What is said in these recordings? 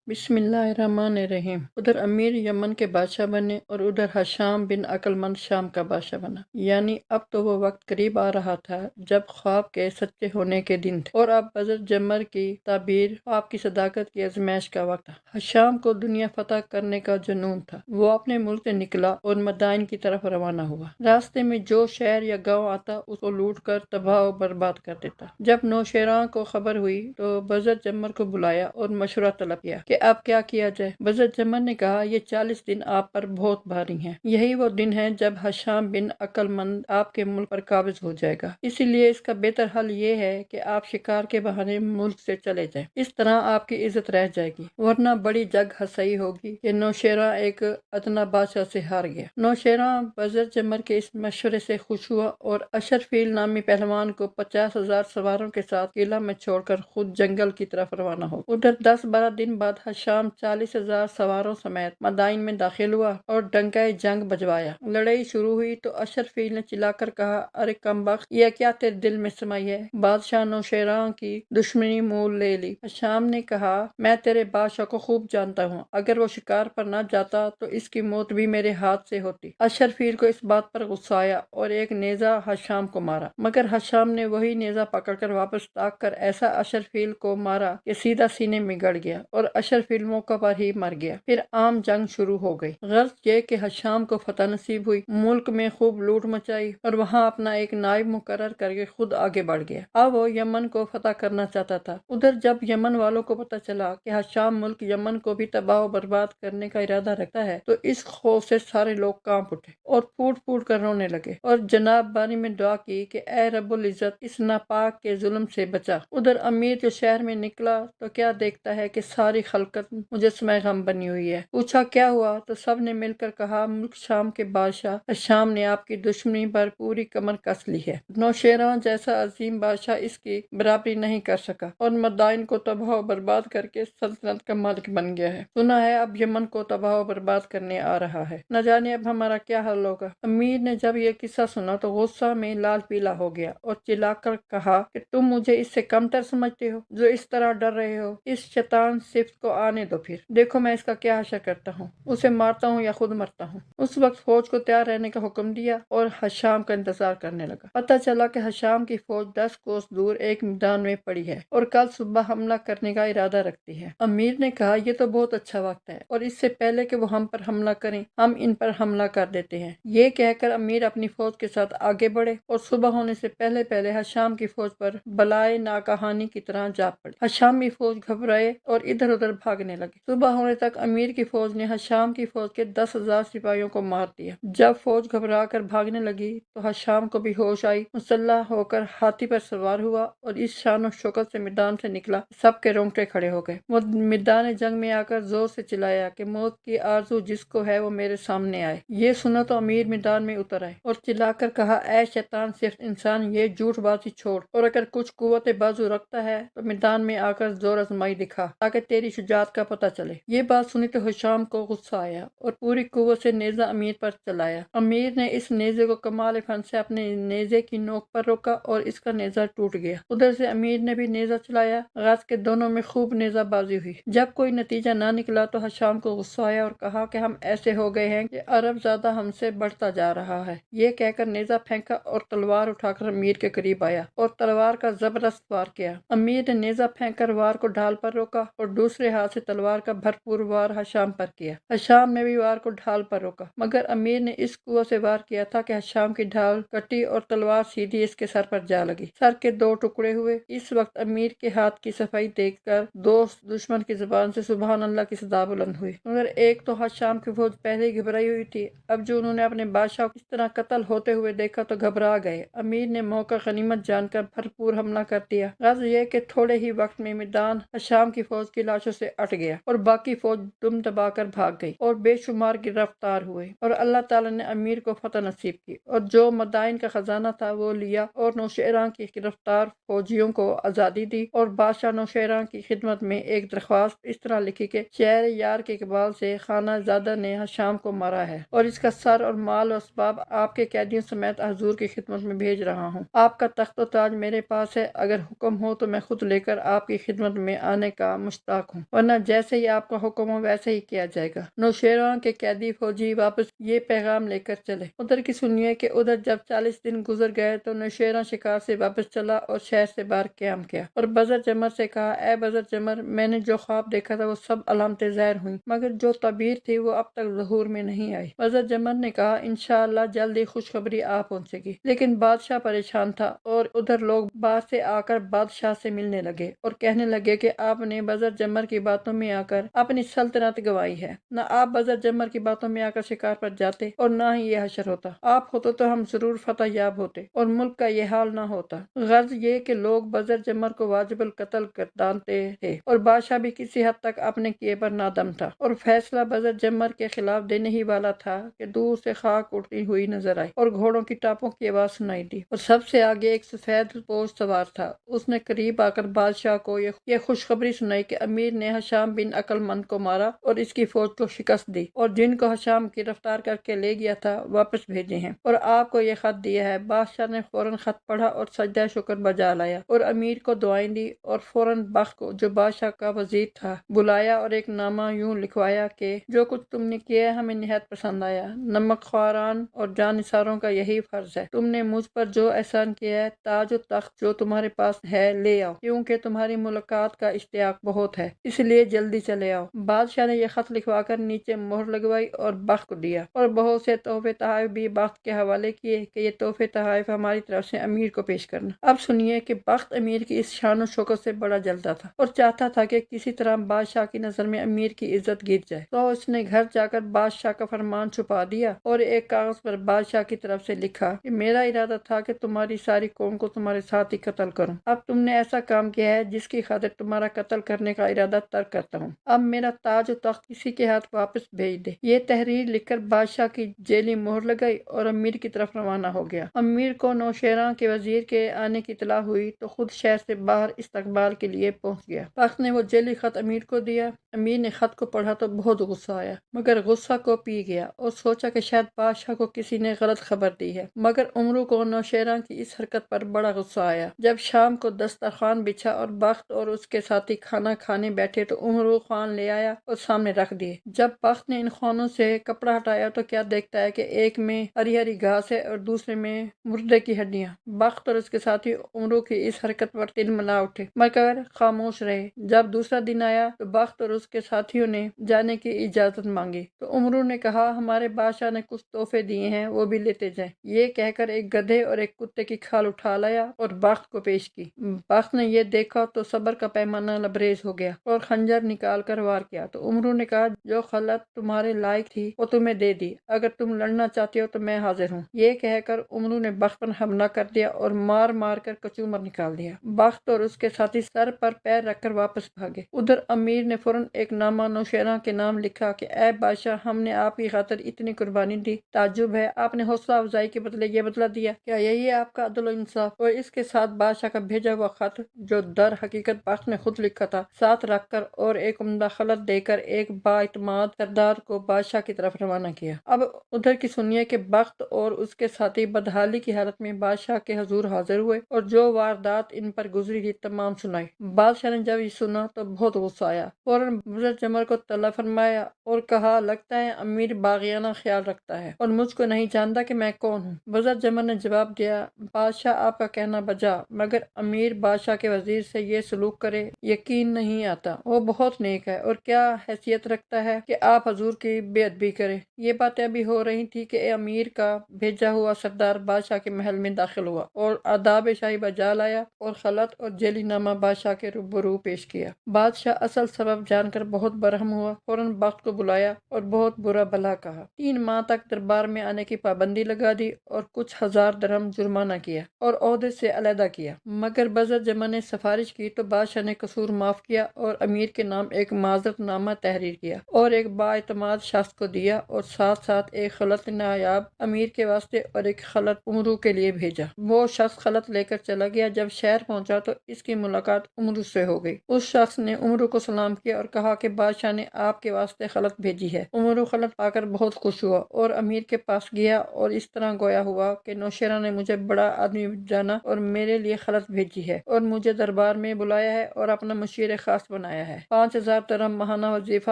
بسم اللہ الرحمن الرحیم۔ ادھر امیر یمن کے بادشاہ بنے اور ادھر حشام بن عقلمند شام کا بادشاہ بنا۔ یعنی اب تو وہ وقت قریب آ رہا تھا جب خواب کے سچے ہونے کے دن تھے اور اب بدر جمر کی تعبیر خواب کی صداقت کی آزمائش کا وقت تھا۔ حشام کو دنیا فتح کرنے کا جنون تھا۔ وہ اپنے ملک سے نکلا اور مدائن کی طرف روانہ ہوا۔ راستے میں جو شہر یا گاؤں آتا اس کو لوٹ کر تباہ و برباد کر دیتا۔ جب نوشیروان کو خبر ہوئی تو بدر جمر کو بلایا اور مشورہ طلب کیا کہ اب کیا کیا جائے۔ بدر جمر نے کہا یہ 40 دن آپ پر بہت بھاری ہیں۔ یہی وہ دن ہے جب حشام بن عقلمند آپ کے ملک پر قابض ہو جائے گا۔ اسی لیے اس کا بہتر حل یہ ہے کہ آپ شکار کے بہانے ملک سے چلے جائیں۔ اس طرح آپ کی عزت رہ جائے گی، ورنہ بڑی جگ ہنسائی ہوگی کہ نوشیروان ایک ادنا بادشاہ سے ہار گیا۔ نوشیروان بدر جمر کے اس مشورے سے خوش ہوا اور اشرفیل نامی پہلوان کو 50,000 سواروں کے ساتھ قلعہ میں چھوڑ کر خود جنگل کی طرف روانہ ہو۔ ادھر 10-12 دن بعد حشام 40,000 سواروں سمیت مدائن میں داخل ہوا اور ڈنکۂ جنگ بجوایا۔ لڑائی شروع ہوئی تو اشرفیل نے چلا کر کہا، ارے کمبخت، یہ کیا تیرے دل میں سمائی ہے؟ بادشاہ نوشیروان کی دشمنی مول لے لی۔ حشام نے کہا، میں تیرے بادشاہ کو خوب جانتا ہوں، اگر وہ شکار پر نہ جاتا تو اس کی موت بھی میرے ہاتھ سے ہوتی۔ اشرفیل کو اس بات پر غصہ آیا اور ایک نیزہ حشام کو مارا، مگر حشام نے وہی نیزہ پکڑ کر واپس تاک کر ایسا اشرفیل کو مارا کہ سیدھا سینے میں گڑ گیا اور اشرفیل موقع پر ہی مر گیا۔ پھر عام جنگ شروع ہو گئی۔ غرض یہ کہ حشام کو فتح نصیب ہوئی، ملک میں خوب لوٹ مچائی اور وہاں اپنا ایک نائب مقرر کر کے خود آگے بڑھ گیا۔ اب وہ یمن کو فتح کرنا چاہتا تھا۔ ادھر جب یمن والوں کو پتہ چلا کہ حشام ملک یمن کو بھی تباہ و برباد کرنے کا ارادہ رکھتا ہے تو اس خوف سے سارے لوگ کانپ اٹھے اور پھوٹ پھوٹ کر رونے لگے اور جناب بانی میں دعا کی کہ اے رب العزت اس ناپاک کے ظلم سے بچا۔ ادھر امیر جو شہر میں نکلا تو کیا دیکھتا ہے کہ ساری خلقت مجسمہ غم بنی ہوئی ہے۔ پوچھا کیا ہوا تو سب نے مل کر کہا، ملک شام کے بادشاہ شام نے آپ کی دشمنی پر پوری کمر کس لی ہے۔ نوشیروان جیسا عظیم بادشاہ اس کی برابری نہیں کر سکا اور مدائن کو تباہ و برباد کر کے سلطنت کا مالک بن گیا ہے۔ سنا ہے اب یمن کو تباہ و برباد کرنے آ رہا ہے، نہ جانے اب ہمارا کیا حل ہوگا۔ امیر نے جب یہ قصہ سنا تو غصہ میں لال پیلا ہو گیا اور چلا کر کہا کہ تم مجھے اس سے کم تر سمجھتے ہو جو اس طرح ڈر رہے ہو؟ اس شیطان صفت کو آنے دو، پھر دیکھو میں اس کا کیا حشر کرتا ہوں، اسے مارتا ہوں یا خود مرتا ہوں۔ اس وقت فوج کو تیار رہنے کا حکم دیا اور حشام کا انتظار کرنے لگا۔ پتہ چلا کہ حشام کی فوج 10 کوس دور ایک میدان میں پڑی ہے اور کل صبح حملہ کرنے کا ارادہ رکھتی ہے۔ امیر نے کہا، یہ تو بہت اچھا وقت ہے اور اس سے پہلے کہ وہ ہم پر حملہ کریں ہم ان پر حملہ کر دیتے ہیں۔ یہ کہہ کر امیر اپنی فوج کے ساتھ آگے بڑھے اور صبح ہونے سے پہلے پہلے حشام کی فوج پر بلائے ناگہانی کی طرح جا پڑی۔ حشامی فوج گھبرائے اور ادھر ادھر بھاگنے لگے۔ صبح ہونے تک امیر کی فوج نے حشام کی فوج کے 10,000 سپاہیوں کو مار دیا۔ جب فوج گھبرا کر بھاگنے لگی تو حشام کو بھی ہوش آئی، مسلح ہو کر ہاتھی پر سوار ہوا اور اس شان و شوکت سے میدان سے نکلا، سب کے رونگٹے کھڑے ہو گئے۔ وہ میدان جنگ میں آ کر زور سے چلایا کہ موت کی آرزو جس کو ہے وہ میرے سامنے آئے۔ یہ سنا تو امیر میدان میں اتر آئے اور چلا کر کہا، اے شیطان صفت انسان، یہ جھوٹ بازی چھوڑ اور اگر کچھ قوت بازو رکھتا ہے تو میدان میں آ کر زور آزمائی دکھا تاکہ تیری شجاعت کا پتہ چلے۔ یہ بات سنی تو حشام کو غصہ آیا اور پوری قوت سے نیزہ امیر پر چلایا۔ امیر نے اس نیزے کو کمال فن سے اپنے نیزے کی نوک پر روکا اور اس کا نیزہ ٹوٹ گیا۔ ادھر سے امیر نے بھی نیزہ چلایا، غرض کے دونوں میں خوب نیزہ بازی ہوئی۔ جب کوئی نتیجہ نہ نکلا تو حشام کو غصہ آیا اور کہا کہ ہم ایسے ہو گئے ہیں کہ عرب زیادہ ہم سے بڑھتا جا رہا ہے۔ یہ کہہ کر نیزہ پھینکا اور تلوار اٹھا کر امیر کے قریب آیا اور تلوار کا زبردست وار کیا۔ امیر نے نیزہ پھینک کر وار کو ڈھال پر روکا اور دوسرے ہاتھ سے تلوار کا بھرپور وار حشام پر کیا۔ حشام نے بھی وار کو ڈھال پر روکا، مگر امیر نے اس قوت سے وار کیا تھا کہ حشام کی ڈھال کٹی اور تلوار سیدھی اس کے سر پر جا لگی۔ سر کے 2 ٹکڑے ہوئے۔ اس وقت امیر کے ہاتھ کی صفائی دیکھ کر دوست دشمن کی زبان سے سبحان اللہ کی صدا بلند ہوئی، مگر ایک تو حشام کی فوج پہلے ہی گھبرائی ہوئی تھی، اب جو انہوں نے اپنے بادشاہ کو اس طرح قتل ہوتے ہوئے دیکھا تو گھبرا گئے۔ امیر نے موقع غنیمت جان کر بھرپور حملہ کر دیا۔ غرض یہ کہ تھوڑے ہی وقت میں میدان حشام کی فوج کی لاشوں سے اٹ گیا اور باقی فوج دم دبا کر بھاگ گئی اور بے شمار گرفتار ہوئے اور اللہ تعالیٰ نے امیر کو فتح نصیب کی اور جو مدائن کا خزانہ تھا وہ لیا اور نوشیروان کی گرفتار فوجیوں کو آزادی دی اور بادشاہ نوشیروان کی خدمت میں ایک درخواست اس طرح لکھی کہ شہر یار کے اقبال سے خانہ زادہ نے حشام کو مارا ہے اور اس کا سر اور مال و اسباب آپ کے قیدیوں سمیت حضور کی خدمت میں بھیج رہا ہوں۔ آپ کا تخت و تاج میرے پاس ہے، اگر حکم ہو تو میں خود لے کر آپ کی خدمت میں آنے کا مشتاق ہوں۔ ورنہ جیسے ہی آپ کا حکم ہو ویسے ہی کیا جائے گا۔ نوشیروان کے قیدی فوجی واپس یہ پیغام لے کر چلے۔ ادھر کی سنیے کہ ادھر جب 40 دن گزر گئے تو نوشیروان شکار سے واپس چلا اور شہر سے باہر قیام کیا اور بزر جمر سے کہا، اے بزر جمر، میں نے جو خواب دیکھا تھا وہ سب علامتیں ظاہر ہوئیں، مگر جو تعبیر تھی وہ اب تک ظہور میں نہیں آئی۔ بزر جمر نے کہا، انشاءاللہ جلد ہی خوشخبری آ پہنچے گی۔ لیکن بادشاہ پریشان تھا اور ادھر لوگ باہر سے آ کر بادشاہ سے ملنے لگے اور کہنے لگے کہ آپ نے بزر جمر کی باتوں میں آ کر اپنی سلطنت گوائی ہے۔ نہ آپ بزر جمر کی باتوں میں آ کر شکار پر جاتے اور نہ ہی یہ حشر ہوتا۔ آپ ہوتے تو ہم ضرور فتح یاب ہوتے اور ملک کا یہ حال نہ ہوتا۔ غرض یہ کہ لوگ بزر جمر کو واجب القتل گردانتے تھے اور بادشاہ بھی کسی حد تک اپنے کیے پر نادم تھا اور فیصلہ بزر جمر کے خلاف دینے ہی والا تھا کہ دور سے خاک اڑتی ہوئی نظر آئی اور گھوڑوں کی ٹاپوں کی آواز سنائی دی اور سب سے آگے ایک سفید پوش سوار تھا۔ اس نے قریب آ کر بادشاہ کو یہ خوشخبری سنائی کہ امیر نے ہشام بن عقل مند کو مارا اور اس کی فوج کو شکست دی اور جن کو ہشام گرفتار کر کے لے گیا تھا واپس بھیجے ہیں اور آپ کو یہ خط دیا ہے۔ بادشاہ نے فوراً خط پڑھا اور سجدہ شکر بجا لایا اور امیر کو دعائیں دی اور فوراً بخت کو جو بادشاہ کا وزیر تھا بلایا اور ایک نامہ یوں لکھوایا کہ جو کچھ تم نے کیا ہے ہمیں نہایت پسند آیا۔ نمک خواران اور جان نثاروں کا یہی فرض ہے۔ تم نے مجھ پر جو احسان کیا ہے، تاج و تخت جو تمہارے پاس ہے لے آؤ، کیونکہ تمہاری ملاقات کا اشتیاق بہت ہے، اس لیے جلدی چلے آؤ۔ بادشاہ نے یہ خط لکھوا کر نیچے مہر لگوائی اور بخت کو دیا اور بہت سے تحفے تحائف بھی بخت کے حوالے کیے کہ یہ تحفے تحائف ہماری طرف سے امیر کو پیش کرنا۔ اب سنیے کہ بخت امیر کی اس شان و شوکت سے بڑا جلتا تھا اور چاہتا تھا کہ کسی طرح بادشاہ کی نظر میں امیر کی عزت گر جائے، تو اس نے گھر جا کر بادشاہ کا فرمان چھپا دیا اور ایک کاغذ پر بادشاہ کی طرف سے لکھا کہ میرا ارادہ تھا کہ تمہاری ساری قوم کو تمہارے ساتھ ہی قتل کروں، اب تم نے ایسا کام کیا ہے جس کی خاطر تمہارا قتل کرنے کا ارادہ ترک کرتا ہوں، اب میرا تاج و تخت کسی کے ہاتھ واپس بھیج دے۔ یہ تحریر لکھ کر بادشاہ کی جیلی مہر لگائی اور امیر کی طرف روانہ ہو گیا۔ امیر کو نوشیروان کے وزیر کے آنے کی اطلاع ہوئی تو خود شہر سے باہر استقبال کے لیے پہنچ گیا۔ بخت نے وہ جیلی خط امیر کو دیا۔ امیر نے خط کو پڑھا تو بہت غصہ آیا، مگر غصہ کو پی گیا اور سوچا کہ شاید بادشاہ کو کسی نے غلط خبر دی ہے، مگر امرو کو نوشیروان کی اس حرکت پر بڑا غصہ آیا۔ جب شام کو دسترخوان بچھا اور بخت اور اس کے ساتھی کھانا کھانے بیٹھے تو امرو خوان لے آیا اور سامنے رکھ دیے۔ جب بخت نے ان خوانوں سے کپڑا ہٹایا تو کیا دیکھتا ہے کہ ایک میں ہری ہری گھاس ہے اور دوسرے میں مردے کی ہڈیاں۔ بخت اور اس کے ساتھی امرو کی اس حرکت پر تل ملا اٹھے مگر خاموش رہے۔ جب دوسرا دن آیا تو بخت اور اس کے ساتھیوں نے جانے کی اجازت مانگی تو امرو نے کہا، ہمارے بادشاہ نے کچھ تحفے دیے ہیں، وہ بھی لیتے جائیں۔ یہ کہہ کر ایک گدھے اور ایک کتے کی کھال اٹھا لایا اور بخت کو پیش کی۔ بخت نے یہ دیکھا تو صبر کا پیمانہ لبریز ہو گیا اور خنجر نکال کر وار کیا تو امرو نے کہا، جو خلعت تمہارے لائق تھی وہ تمہیں دے دی، اگر تم لڑنا چاہتے ہو تو میں حاضر ہوں۔ یہ کہہ کر امرو نے بخت پر حملہ کر دیا اور مار مار کر کچومر نکال دیا۔ بخت اور اس کے ساتھی سر پر پیر رکھ کر واپس بھاگے۔ ادھر امیر نے فوراً ایک نامہ نوشیروان کے نام لکھا کہ اے بادشاہ، ہم نے آپ کی خاطر اتنی قربانی دی، تعجب ہے آپ نے حوصلہ افزائی کے بدلے یہ بدلہ دیا، کیا یہی ہے آپ کا عدل و انصاف؟ اور اس کے ساتھ بادشاہ کا بھیجا ہوا خط جو در حقیقت بخت نے خود لکھا تھا ساتھ رکھ کر اور ایک عمدہ خلعت دے کر ایک با اعتماد سردار کو بادشاہ کی طرف روانہ کیا۔ اب ادھر کی سنیے کہ بخت اور اس کے ساتھی بدحالی کی حالت میں بادشاہ کے حضور حاضر ہوئے اور جو واردات ان پر گزری تھی تمام سنائی۔ بادشاہ نے جب یہ سنا تو بہت غصہ آیا، فوراً بزر جمر کو طلب فرمایا اور کہا، لگتا ہے امیر باغیانہ خیال رکھتا ہے اور مجھ کو نہیں جانتا کہ میں کون ہوں۔ بزر جمر نے جواب دیا، بادشاہ آپ کا کہنا بجا، مگر امیر بادشاہ کے وزیر سے یہ سلوک کرے یقین نہیں آتا، وہ بہت نیک ہے اور کیا حیثیت رکھتا ہے کہ آپ حضور کی بے ادبی کرے۔ یہ باتیں ابھی ہو رہی تھی کہ امیر کا بھیجا ہوا سردار بادشاہ کے محل میں داخل ہوا اور آداب شاہی بجا لایا اور خلعت اور جیلی نامہ بادشاہ کے روبرو پیش کیا۔ بادشاہ اصل سبب جان کر بہت برہم ہوا، فوراً بخت کو بلایا اور بہت برا بھلا کہا، 3 ماہ تک دربار میں آنے کی پابندی لگا دی اور کچھ ہزار درہم جرمانہ کیا اور عہدے سے علیحدہ کیا۔ مگر بزر جمر نے سفارش کی تو بادشاہ نے قصور معاف کیا اور امیر کے نام ایک معذرت نامہ تحریر کیا اور ایک با اعتماد شخص کو دیا اور ساتھ ساتھ ایک خلعت نایاب امیر کے واسطے اور ایک خلعت امرو کے لیے بھیجا۔ وہ شخص خلعت لے کر چلا گیا۔ جب شہر پہنچا تو اس کی ملاقات امرو سے ہو گئی۔ اس شخص نے امرو کو سلام کیا اور کہا کہ بادشاہ نے آپ کے واسطے خلعت بھیجی ہے۔ امرو خلعت پا کر بہت خوش ہوا اور امیر کے پاس گیا اور اس طرح گویا ہوا کہ نوشیروان نے مجھے بڑا آدمی جانا اور میرے لیے خلعت بھیجی ہے اور مجھے دربار میں بلایا ہے اور اپنا مشیر خاص بنایا آیا ہے، 5,000 درہم ماہانہ وظیفہ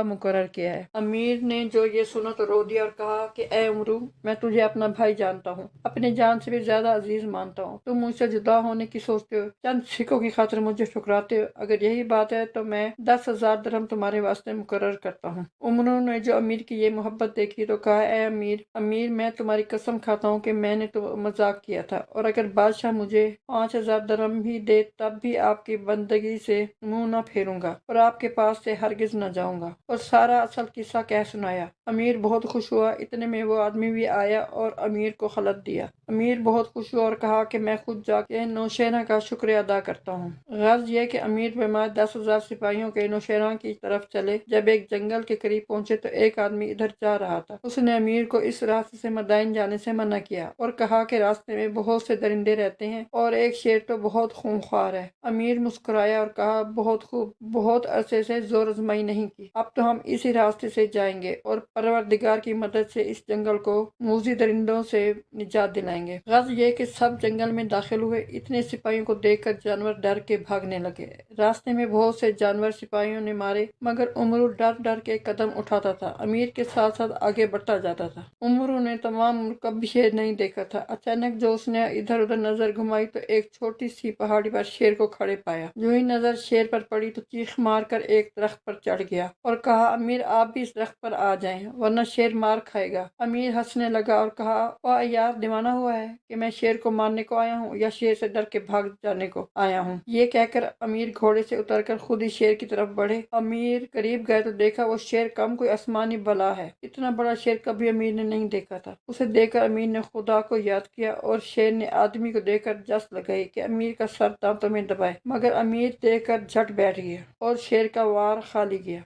مقرر کیا ہے۔ امیر نے جو یہ سنا تو رو دیا اور کہا کہ اے عمرو، میں تجھے اپنا بھائی جانتا ہوں، اپنی جان سے بھی زیادہ عزیز مانتا ہوں، تم مجھ سے جدا ہونے کی سوچتے ہو، چند سکوں کی خاطر مجھے ٹھکراتے ہو، اگر یہی بات ہے تو میں 10,000 درہم تمہارے واسطے مقرر کرتا ہوں۔ عمرو نے جو امیر کی یہ محبت دیکھی تو کہا اے امیر میں تمہاری قسم کھاتا ہوں کہ میں نے تو مذاق کیا تھا، اور اگر بادشاہ مجھے 5,000 درہم بھی دے تب بھی آپ کی بندگی سے منہ نہ پھیروں گا اور آپ کے پاس سے ہرگز نہ جاؤں گا، اور سارا اصل قصہ کہہ سنایا۔ امیر بہت خوش ہوا، اتنے میں وہ آدمی بھی آیا اور امیر کو خلعت دیا۔ امیر بہت خوش ہوا اور کہا کہ میں خود جا کے نوشیرہ کا شکریہ ادا کرتا ہوں۔ غرض یہ کہ امیر بیمار 10,000 سپاہیوں کے نوشیرہ کی طرف چلے، جب ایک جنگل کے قریب پہنچے تو ایک آدمی ادھر جا رہا تھا۔ اس نے امیر کو اس راستے سے مدائن جانے سے منع کیا اور کہا کہ راستے میں بہت سے درندے رہتے ہیں اور ایک شیر تو بہت خونخوار ہے۔ امیر مسکرایا اور کہا بہت خوب، بہت عرصے سے زور آزمائی نہیں کی، اب تو ہم اسی راستے سے جائیں گے اور پروردگار کی مدد سے اس جنگل کو موذی درندوں سے نجات دلائیں گے۔ غرض یہ کہ سب جنگل میں داخل ہوئے، اتنے سپاہیوں کو دیکھ کر جانور ڈر کے بھاگنے لگے۔ راستے میں بہت سے جانور سپاہیوں نے مارے، مگر عمرو ڈر ڈر کے قدم اٹھاتا تھا، امیر کے ساتھ ساتھ آگے بڑھتا جاتا تھا۔ عمرو نے تمام عمر کبھی شیر نہیں دیکھا تھا۔ اچانک جو اس نے ادھر ادھر نظر گھمائی تو ایک چھوٹی سی پہاڑی پر شیر کو کھڑے پایا۔ جو ہی نظر شیر پر پڑی تو چیخ مار کر ایک درخت پر چڑھ گیا اور کہا امیر آپ بھی اس درخت پر آ جائیں ورنہ شیر مار کھائے گا۔ امیر ہنسنے لگا اور کہا واہ یار، دیوانہ ہوا ہے کہ میں شیر کو مارنے کو آیا ہوں یا شیر سے ڈر کے بھاگ جانے کو آیا ہوں۔ یہ کہہ کر امیر گھوڑے سے اتر کر خود ہی شیر کی طرف بڑھے۔ امیر قریب گئے تو دیکھا وہ شیر کم کوئی آسمانی بلا ہے، اتنا بڑا شیر کبھی امیر نے نہیں دیکھا تھا۔ اسے دیکھ کر امیر نے خدا کو یاد کیا اور شیر نے آدمی کو دیکھ کر جس لگائی کہ امیر کا سر دانتوں میں دبائے، مگر امیر دیکھ کر جھٹ بیٹھ گیا اور شیر کا وار خالی گیا۔